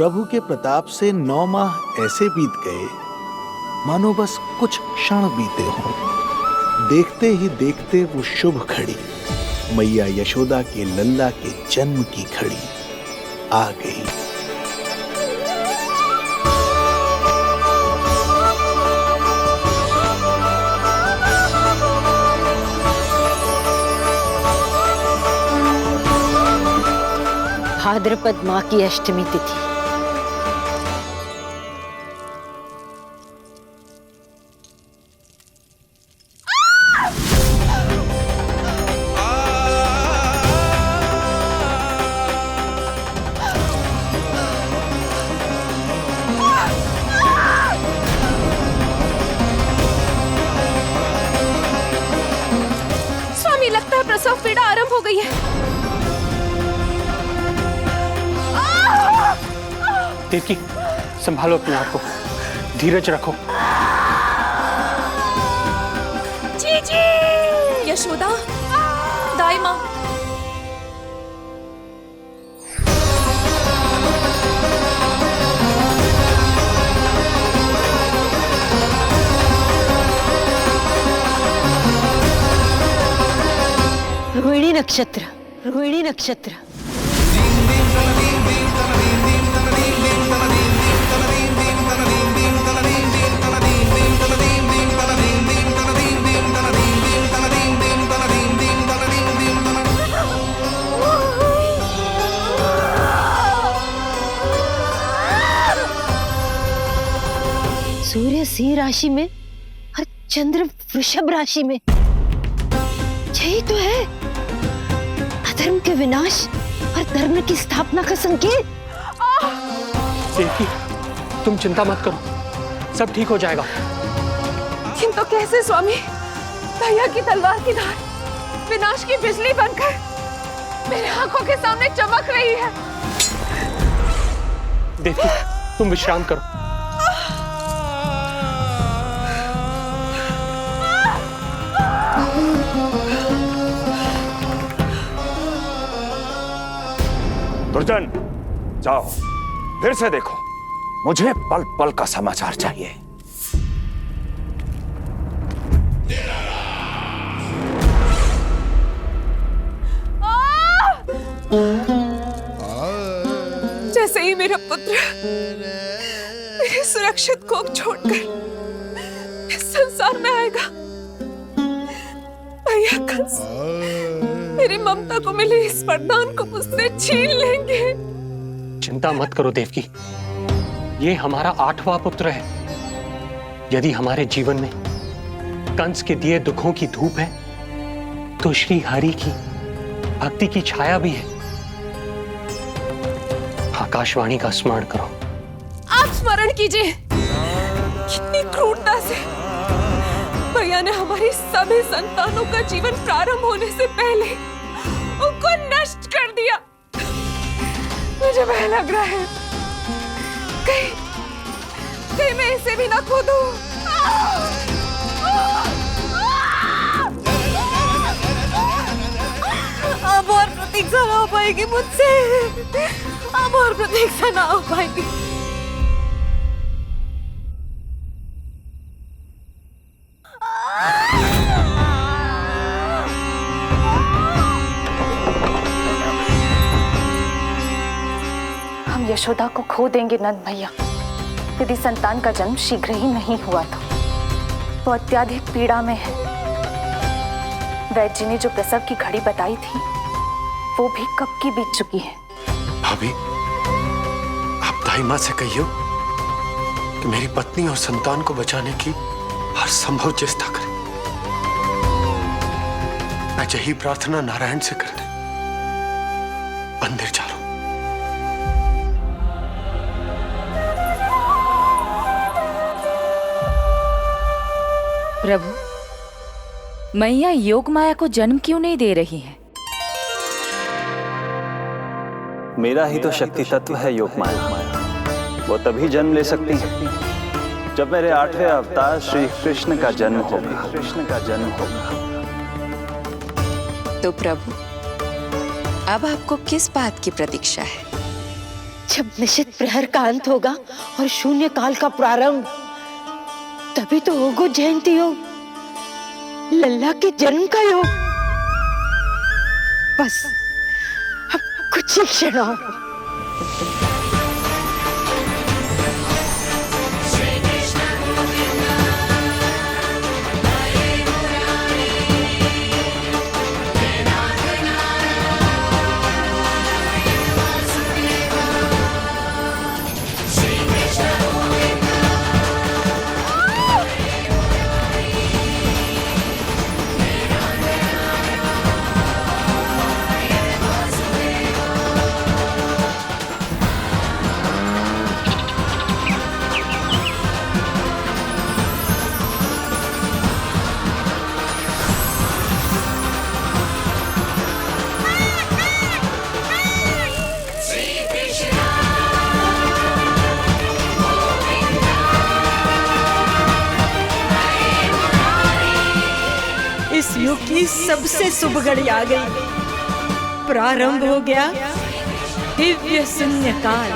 प्रभु के प्रताप से 9 माह ऐसे बीत गए मानो बस कुछ क्षण बीते हों। देखते ही देखते वो शुभ घड़ी, मैया यशोदा के लल्ला के जन्म की घड़ी आ गई। भाद्रपद माह की अष्टमी तिथि। स्वामी, लगता है प्रसव पीड़ा आरंभ हो गई है। देवकी, संभालो अपने आप को, धीरज रखो। जी यशोदा, दाई माँ। रोहिणी नक्षत्र, रोहिणी नक्षत्र। सूर्य सिंह राशि में और चंद्र वृषभ राशि में। यही तो है अधर्म के विनाश और धर्म की स्थापना का संकेत। देवकी, तुम चिंता मत करो, सब ठीक हो जाएगा। किंतु कैसे स्वामी? भैया की तलवार की धार विनाश की बिजली बनकर मेरे आंखों के सामने चमक रही है। देवकी, तुम विश्राम करो। दुर्जन, जाओ फिर से देखो, मुझे पल पल का समाचार चाहिए। जैसे ही मेरा पुत्र मेरे सुरक्षित कोख छोड़कर इस संसार में आएगा, भैया कंस मेरी ममता को मिले इस वरदान को मुझसे छीन लेंगे। चिंता मत करो देवकी, ये हमारा 8वां पुत्र है। यदि हमारे जीवन में कंस के दिए दुखों की धूप है, तो श्री हरि की भक्ति की छाया भी है। आकाशवाणी का स्मरण करो। आप स्मरण कीजिए। कितनी क्रूरता से भैया ने हमारी सभी संतानों का जीवन प्रारंभ होने से पहले उनको नष्ट कर दिया। मुझे भय लग रहा है कहीं मैं इसे भी ना खो दूं। अब और प्रतीक्षा ना हो पाएगी मुझसे, अब और प्रतीक्षा ना हो पाएगी। हम यशोदा को खो देंगे नंद भैया, यदि संतान का जन्म शीघ्र ही नहीं हुआ तो। वो अत्यधिक पीड़ा में है। वैद्य जी ने जो प्रसव की घड़ी बताई थी वो भी कब की बीत चुकी है। भाभी, आप दाई माँ से कहियो कि मेरी पत्नी और संतान को बचाने की हर संभव चेष्टा करें। मैं यही प्रार्थना नारायण से करने मंदिर जा रहा हूं। प्रभु, मैया योग माया को जन्म क्यों नहीं दे रही है? मेरा ही तो शक्ति तत्व है योग माया। वो तभी जन्म ले सकती है जब मेरे 8वें अवतार श्री कृष्ण का जन्म होगा। कृष्ण का जन्म होगा। तो प्रभु, अब आपको किस बात की प्रतीक्षा है? जब निश्चित प्रहर का अंत होगा और शून्य काल का प्रारंभ, तभी तो होगा जयंती योग, लल्ला के जन्म का योग। बस अब कुछ ही क्षण और। इस युग की सबसे शुभ घड़ी आ गई। प्रारंभ हो गया दिव्य शून्य काल।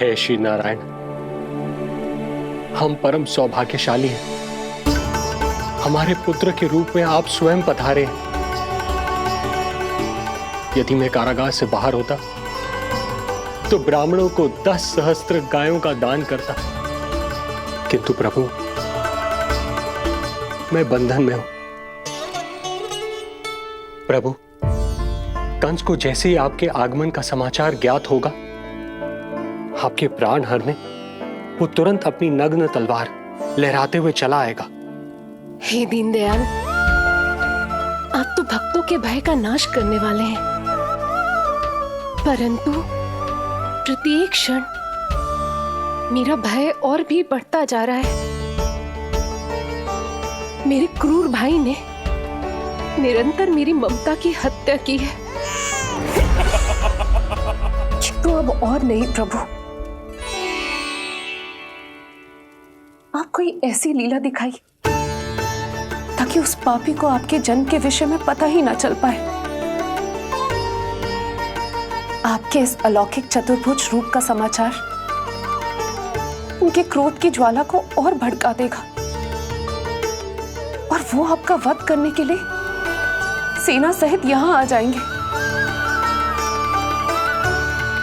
हे श्री नारायण, हम परम सौभाग्यशाली हैं। हमारे पुत्र के रूप में आप स्वयं पधारे हैं। यदि मैं कारागार से बाहर होता तो ब्राह्मणों को 10 सहस्त्र गायों का दान करता, किंतु प्रभु मैं बंधन में हूं। प्रभु, कंस को जैसे ही आपके आगमन का समाचार ज्ञात होगा, आपके प्राण हरने वो तुरंत अपनी नग्न तलवार लहराते हुए चला आएगा। हे दीनदयाल, आप तो भक्तों के भय का नाश करने वाले हैं, परंतु प्रत्येक क्षण मेरा भय और भी बढ़ता जा रहा है। मेरे क्रूर भाई ने निरंतर मेरी ममता की हत्या की है। तो अब और नहीं प्रभु, आप कोई ऐसी लीला दिखाई ताकि उस पापी को आपके जन्म के विषय में पता ही ना चल पाए। आपके इस अलौकिक चतुर्भुज रूप का समाचार उनके क्रोध की ज्वाला को और भड़का देगा और वो आपका वध करने के लिए सेना सहित यहां आ जाएंगे।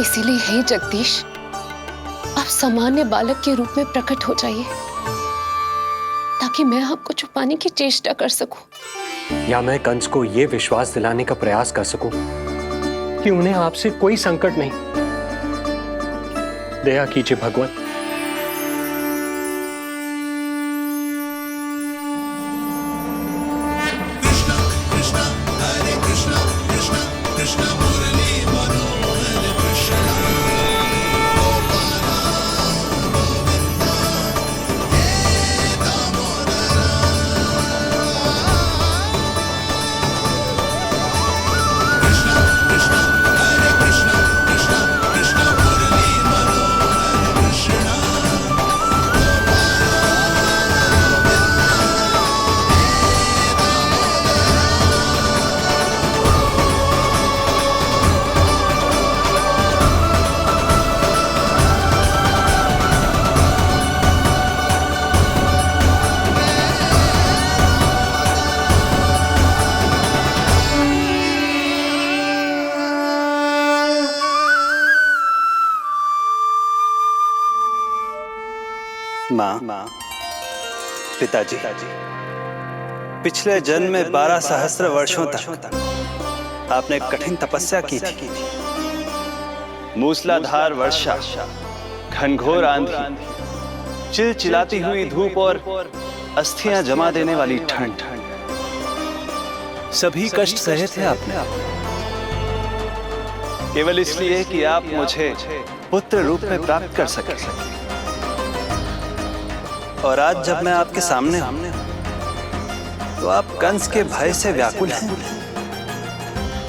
इसीलिए हे जगदीश, आप सामान्य बालक के रूप में प्रकट हो जाइए ताकि मैं आपको छुपाने की चेष्टा कर सकूं। या मैं कंस को यह विश्वास दिलाने का प्रयास कर सकूं कि उन्हें आपसे कोई संकट नहीं। दया कीजिए भगवत। माँ, पिताजी, पिछले जन्म में 12 सहस्त्र वर्षों तक आपने कठिन तपस्या की थी। मूसलाधार वर्षा, घनघोर आंधी, चिलचिलाती हुई धूप और अस्थियां जमा देने वाली ठंड, सभी कष्ट सहे थे आपने, केवल इसलिए कि आप मुझे पुत्र रूप में प्राप्त कर सके। और आज जब मैं आपके सामने हूं, तो आप कंस के भय से व्याकुल हैं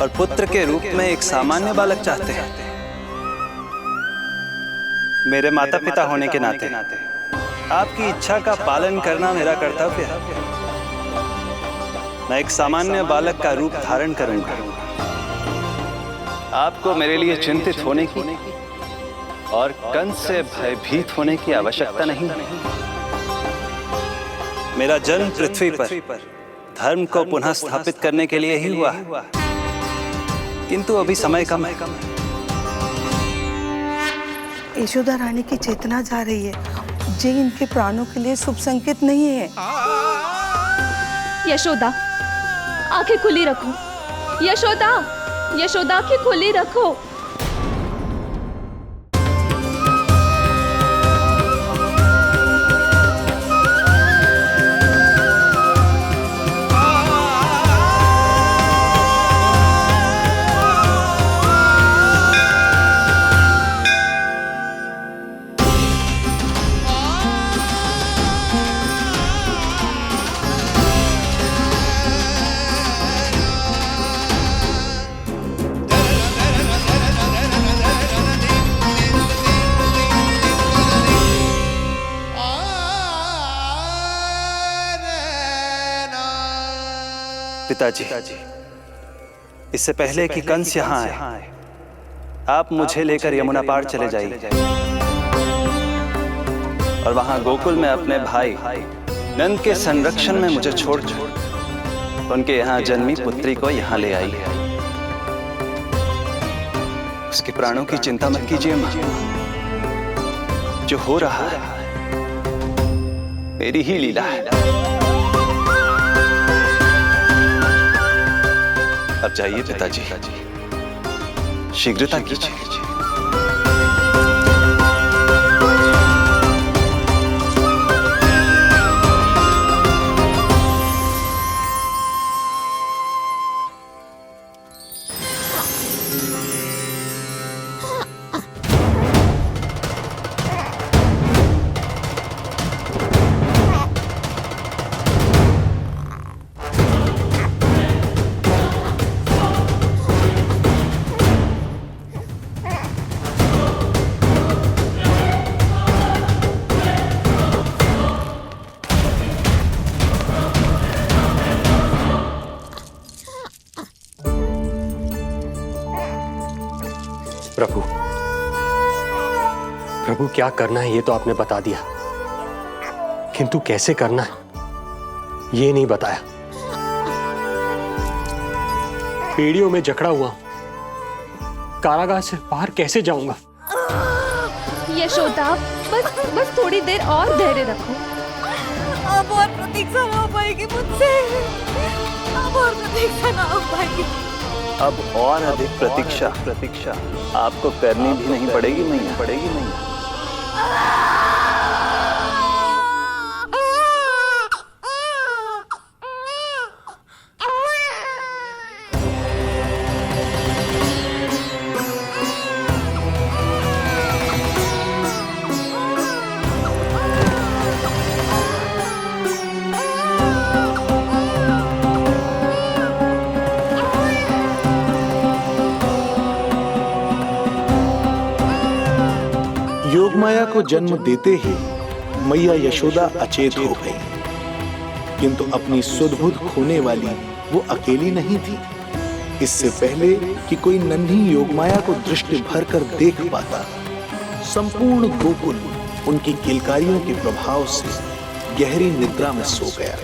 और पुत्र के रूप में एक सामान्य बालक चाहते हैं। मेरे माता पिता होने के नाते आपकी इच्छा का पालन करना मेरा कर्तव्य है। मैं एक सामान्य बालक का रूप धारण करूंगा। आपको मेरे लिए चिंतित होने की और कंस से भयभीत होने की आवश्यकता नहीं। मेरा जन्म पृथ्वी पर धर्म को पुनः स्थापित करने के लिए ही हुआ है, किंतु अभी समय कम है। यशोदा रानी की चेतना जा रही है, ये इनके प्राणों के लिए शुभ संकेत नहीं है। यशोदा, आंखें खुली रखो। यशोदा, यशोदा, आंखें खुली रखो। पिताजी, इससे पहले कि कंस यहाँ आए, आप मुझे लेकर यमुना पार चले जाइए और वहां गोकुल में अपने भाई नंद के संरक्षण में मुझे छोड़ उनके यहाँ जन्मी पुत्री को यहाँ ले आइए। उसके प्राणों की चिंता मत कीजिए मां, जो हो रहा है मेरी ही लीला है। अब जाइए पिताजी, शीघ्रता कीजिए। प्रभु, प्रभु क्या करना है ये तो आपने बता दिया, किंतु कैसे करना है ये नहीं बताया। बेड़ियों में जकड़ा हुआ कारागार से बाहर कैसे जाऊंगा? यशोदा, बस थोड़ी देर और धैर्य रखो। अब और प्रतीक्षा ना हो पाएगी मुझसे, अब और प्रतीक्षा ना हो पाएगी। अब और अधिक प्रतीक्षा आपको करनी भी नहीं पड़ेगी मैया। योगमाया को जन्म देते ही मैया यशोदा अचेत हो गई, किंतु अपनी सुध-बुध खोने वाली वो अकेली नहीं थी। इससे पहले कि कोई नन्ही योगमाया को दृष्टि भर कर देख पाता, संपूर्ण गोकुल उनकी किलकारियों के प्रभाव से गहरी निद्रा में सो गया।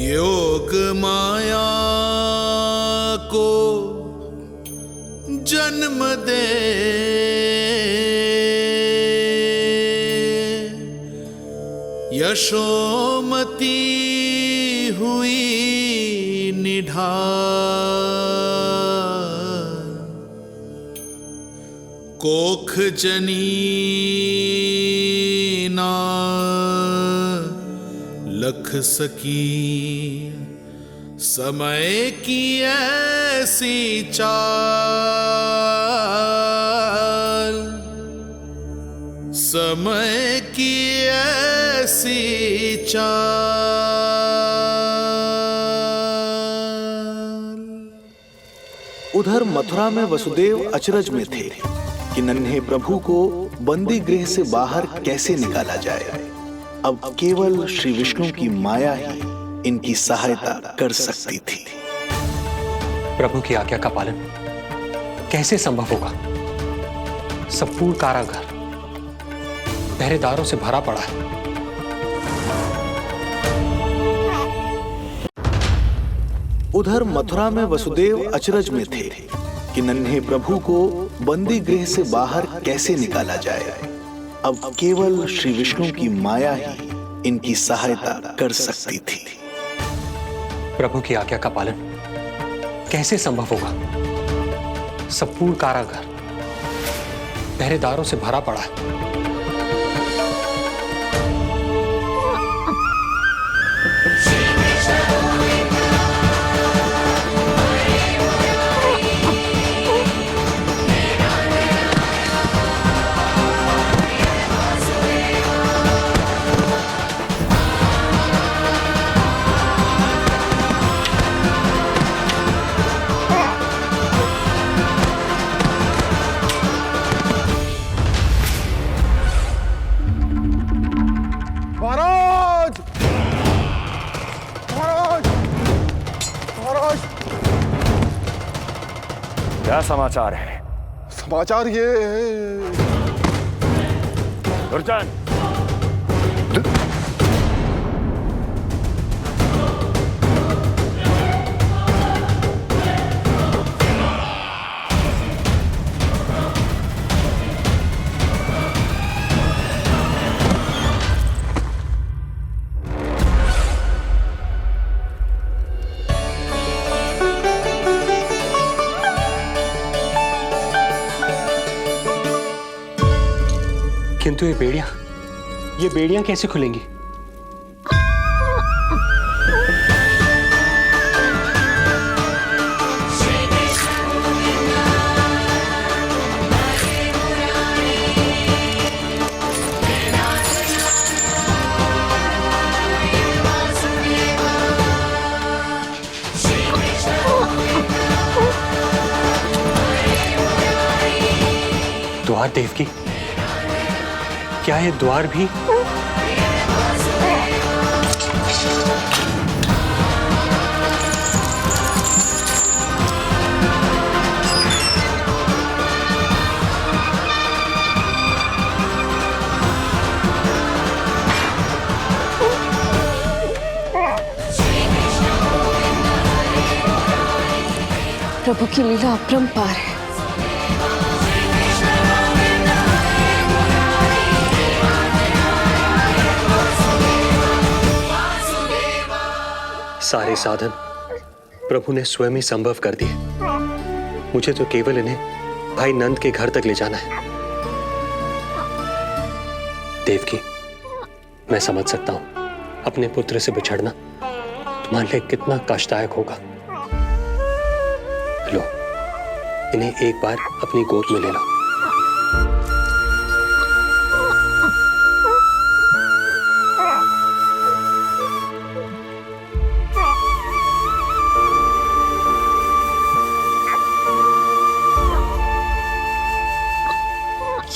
योग माया को जन्म दे यशोमती हुई निढाल, कोख जनी ना लख सकी, समय की ऐसी चाल, समय की ऐसी चाल। उधर मथुरा में वसुदेव अचरज में थे कि नन्हे प्रभु को बंदी गृह से बाहर कैसे निकाला जाए। अब केवल श्री विष्णु की माया ही इनकी सहायता कर सकती थी। प्रभु की आज्ञा का पालन कैसे संभव होगा? संपूर्ण कारागार पहरेदारों से भरा पड़ा है। उधर मथुरा में वसुदेव अचरज में थे कि नन्हे प्रभु को बंदी गृह से बाहर कैसे निकाला जाए। अब केवल श्री विष्णु की माया ही इनकी सहायता कर सकती थी। प्रभु की आज्ञा का पालन कैसे संभव होगा? संपूर्ण कारागार पहरेदारों से भरा पड़ा है। क्या समाचार है? समाचार ये दुर्जन, किंतु ये बेड़ियां कैसे खुलेंगी? द्वार देवकी, क्या ये द्वार भी? प्रभु की लीला अपरंपार है। सारे साधन प्रभु ने स्वयं ही संभव कर दिए। मुझे तो केवल इन्हें भाई नंद के घर तक ले जाना है। देवकी, मैं समझ सकता हूं अपने पुत्र से बिछड़ना तुम्हारे लिए कितना कष्टदायक होगा। लो, इन्हें एक बार अपनी गोद में ले लो।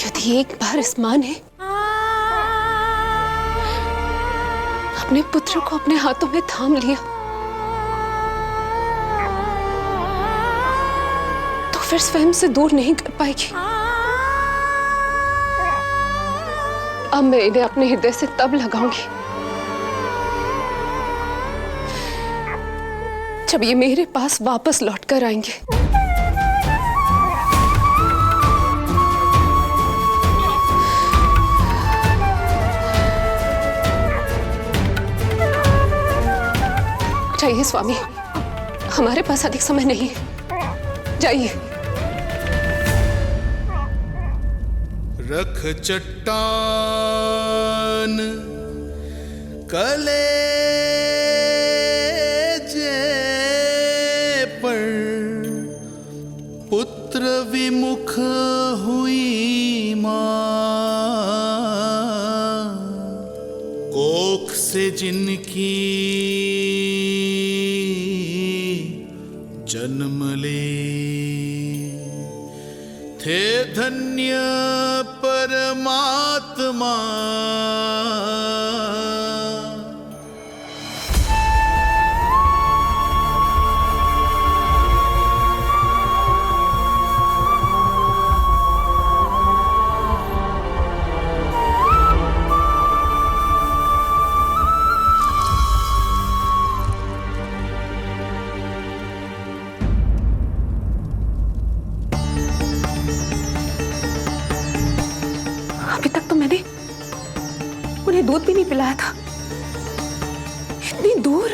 यदि एक बार इस मां ने अपने पुत्र को अपने हाथों में थाम लिया तो फिर स्वयं से दूर नहीं कर पाएगी। अब मैं इन्हें अपने हृदय से तब लगाऊंगी जब ये मेरे पास वापस लौटकर आएंगे। जाइए स्वामी, हमारे पास अधिक समय नहीं है, जाइए। रख चट्टान कलेजे पर, पुत्र विमुख हुई मां, कोख से जिनकी जन्म ले, थे धन्य परमात्मा। उन्हें दूध भी नहीं पिलाया था। इतनी दूर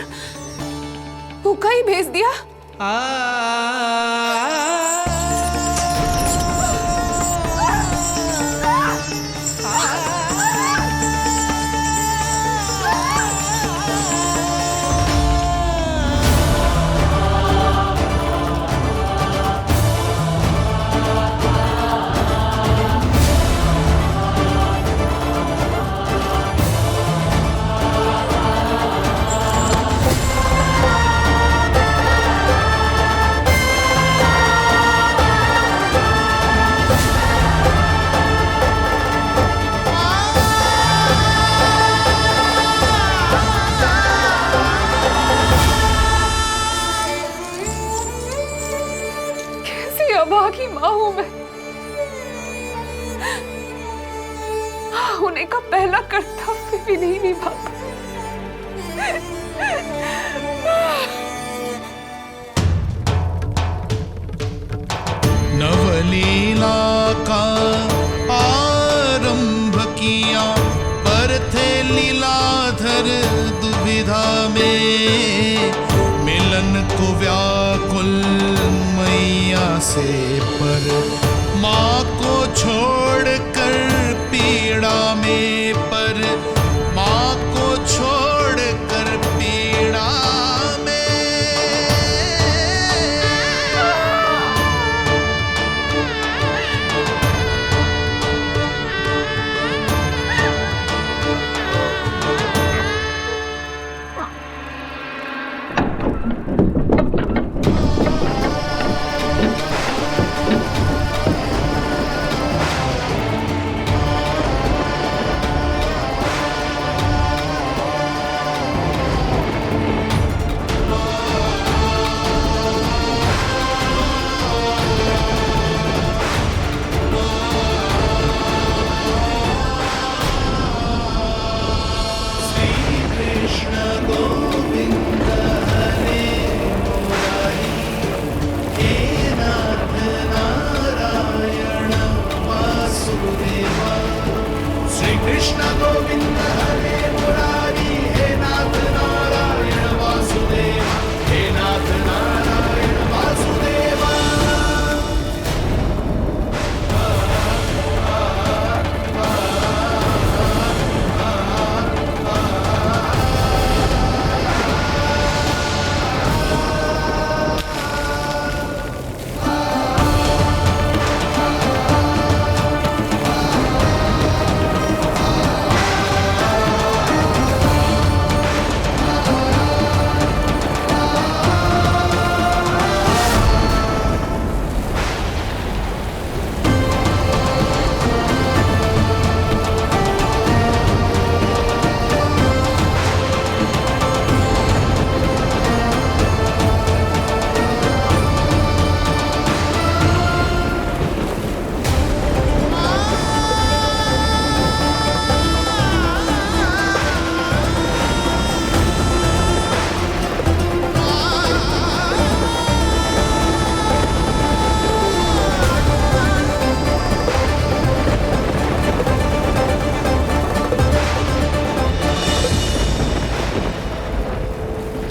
भूखा ही भेज दिया। अभागी मां हूं मैं। होने का पहला कर्तव्य भी नहीं निभा। नवलीला का आरंभ किया, पर थे लीलाधर दुविधा में, मिलन को व्याकुल मैया से, पर माँ को छोड़कर पीड़ा में, पर माँ को छोड़कर पीड़ा में।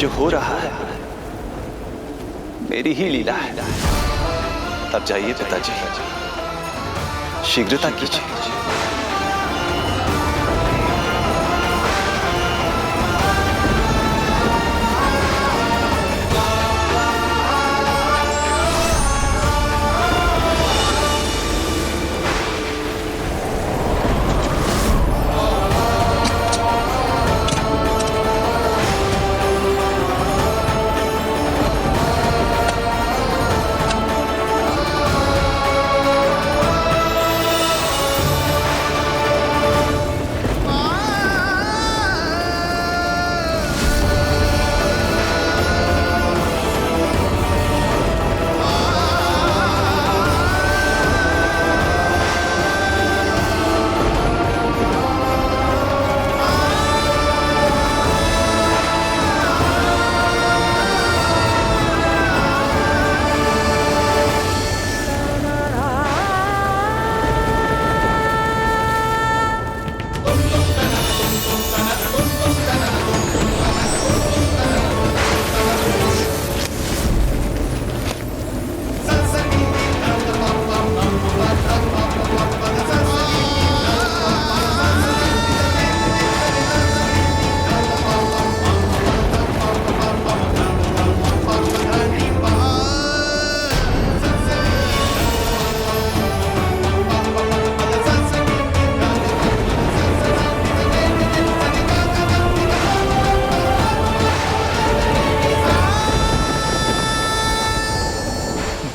जो हो रहा है मेरी ही लीला है। अब जाइए पिताजी, शीघ्रता कीजिए।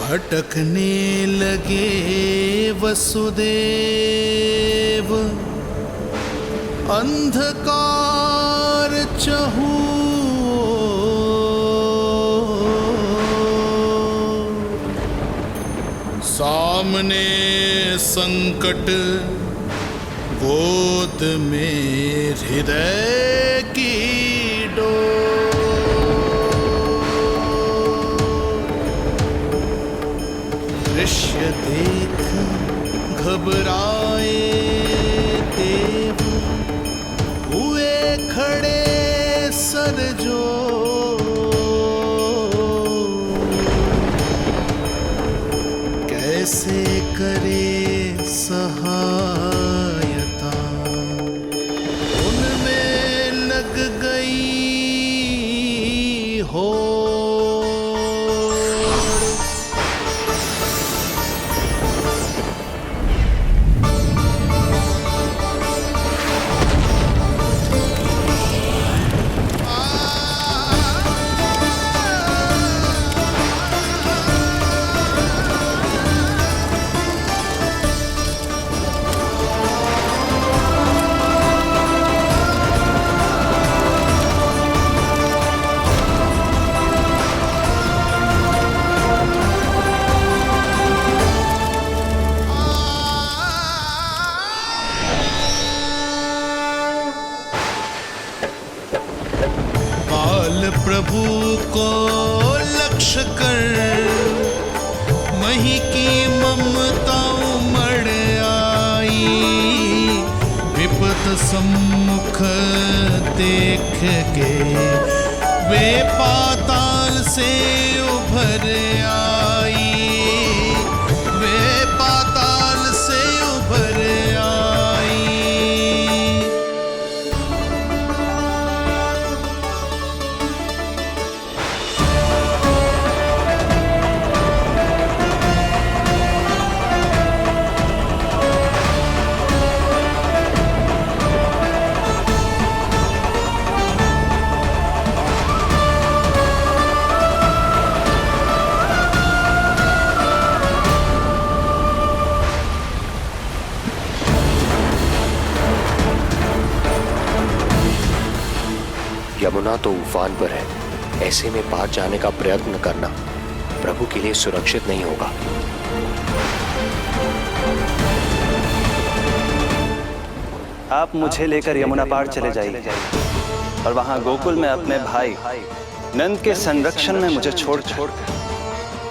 भटकने लगे वसुदेव, अंधकार चहूओर। सामने संकट, गोद में हृदय की दृश्य देख घबराए देव, हुए खड़े सर जो। कैसे करे सहायता, उनमें लग गई हो। प्रभु को लक्ष्य कर मही की ममता उमड़ आई। विपद सम्मुख देख के वे पाताल से उभर आई। वे पाताल से उभर आई। यमुना तो उफान पर है, ऐसे में पार जाने का प्रयत्न करना प्रभु के लिए सुरक्षित नहीं होगा। आप मुझे लेकर यमुना पार चले जाइए और वहां गोकुल में अपने भाई नंद के संरक्षण में मुझे छोड़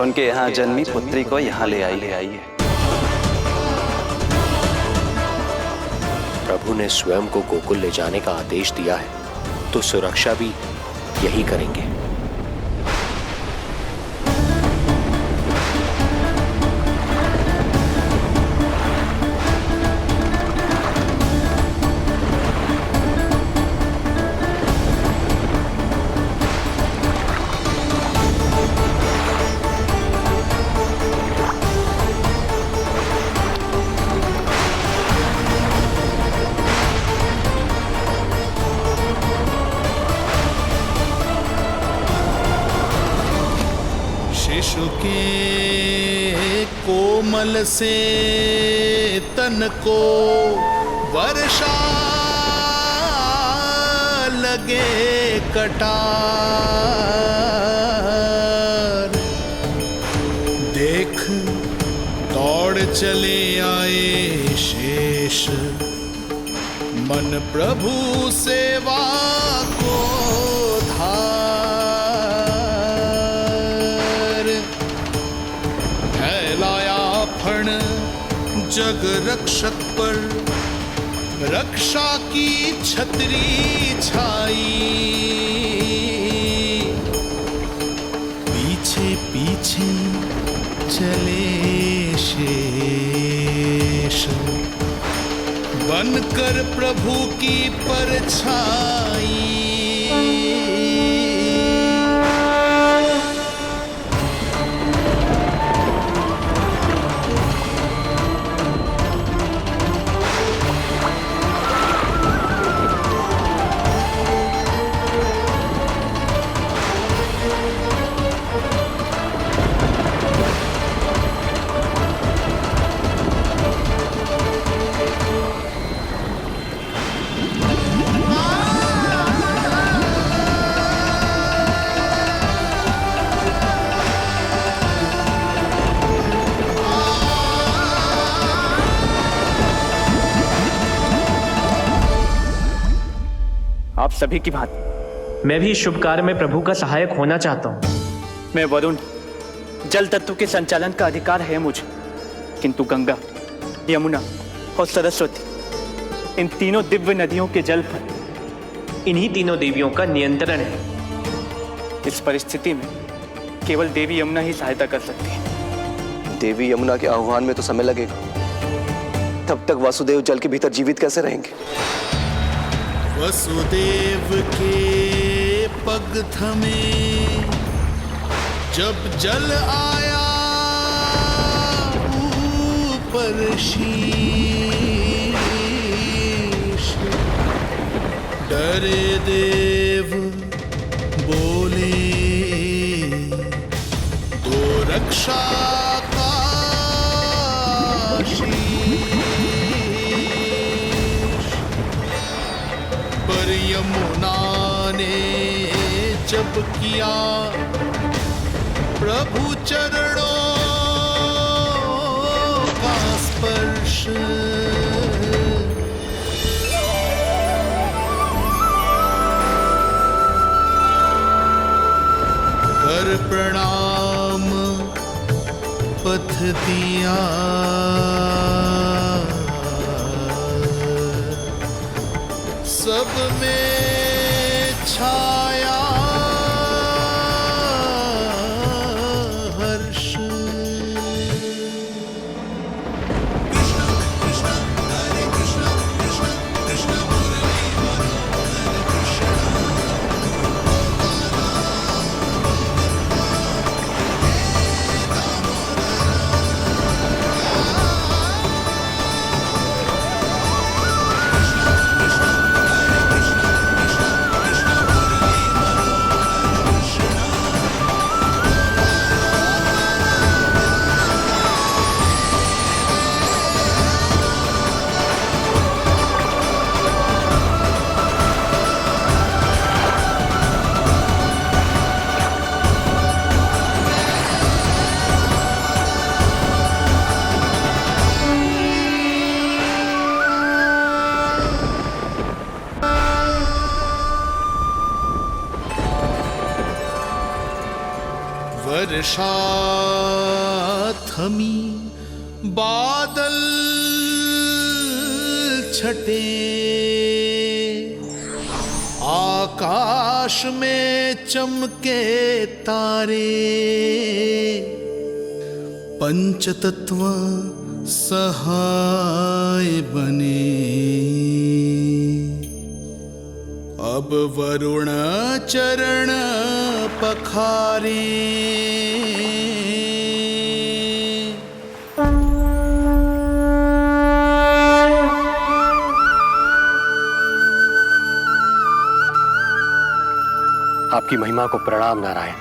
उनके यहाँ जन्मी पुत्री को यहाँ ले आइए। प्रभु ने स्वयं को गोकुल ले जाने का आदेश दिया है, तो सुरक्षा भी यही करेंगे। शिशु के कोमल से तन को वर्षा लगे कटार, देख दौड़ चले आए शेष मन प्रभु सेवा को धार, फैलाया फण जग रक्षक पर रक्षा की छतरी छाई, पीछे पीछे चले शेष बनकर प्रभु की परछाई। आप सभी की भांति मैं भी इस शुभ कार्य में प्रभु का सहायक होना चाहता हूँ। मैं वरुण, जल तत्व के संचालन का अधिकार है मुझे, किंतु गंगा, यमुना और सरस्वती इन तीनों दिव्य नदियों के जल पर इन्हीं तीनों देवियों का नियंत्रण है। इस परिस्थिति में केवल देवी यमुना ही सहायता कर सकती है। देवी यमुना के आह्वान में तो समय लगेगा, तब तक वासुदेव जल के भीतर जीवित कैसे रहेंगे? वसुदेव के पग थमे जब जल आया ऊपर शीश, डरे देव बोले दो रक्षा का यमुना ने जब किया प्रभु चरणों का स्पर्श, कर प्रणाम पथ दिया, सब में छाया हर्ष। वर्षा थमी बादल छटे आकाश में चमके तारे, पंचतत्व सहाय बने। अब वरुण चरण पखारे, आपकी महिमा को प्रणाम नारायण।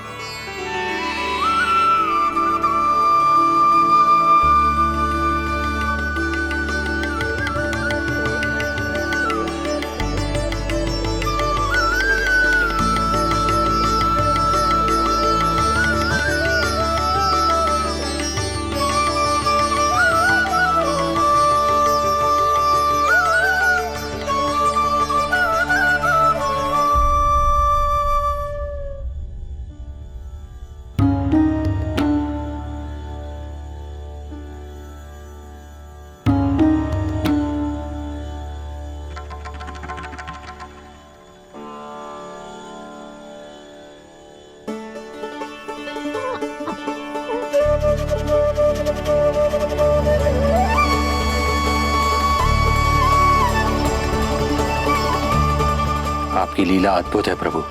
आपकी लीला अद्भुत है प्रभु।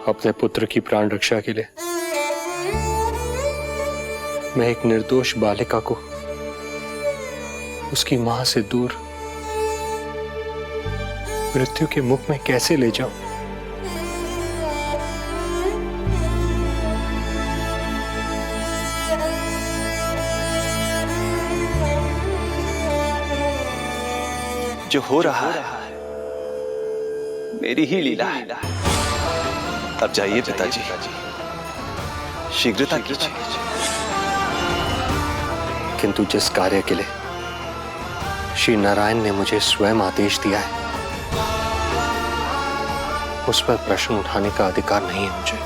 अपने पुत्र की प्राण रक्षा के लिए मैं एक निर्दोष बालिका को उसकी मां से दूर मृत्यु के मुख में कैसे ले जाऊं? जो हो रहा है मेरी ही लीला है। अब जाइए पिताजी, शीघ्रता कीजिए। किंतु जिस कार्य के लिए श्री नारायण ने मुझे स्वयं आदेश दिया है, उस पर प्रश्न उठाने का अधिकार नहीं है मुझे।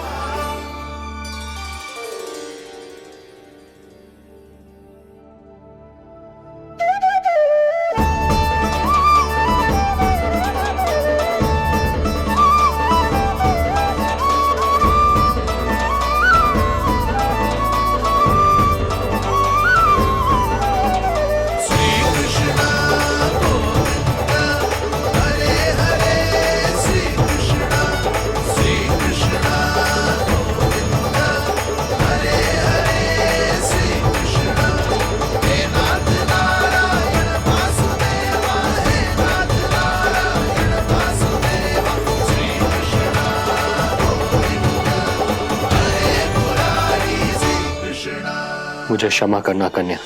मुझे क्षमा करना कन्या,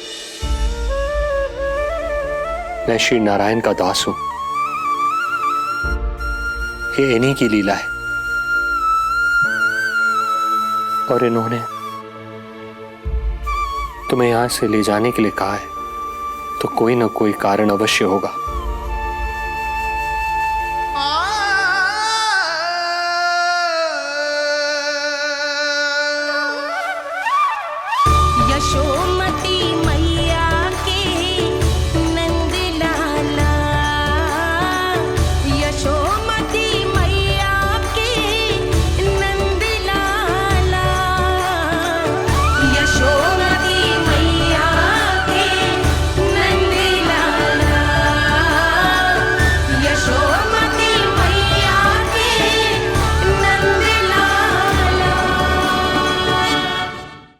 मैं श्री नारायण का दास हूं। ये इन्हीं की लीला है और इन्होंने तुम्हें यहां से ले जाने के लिए कहा है, तो कोई ना कोई कारण अवश्य होगा।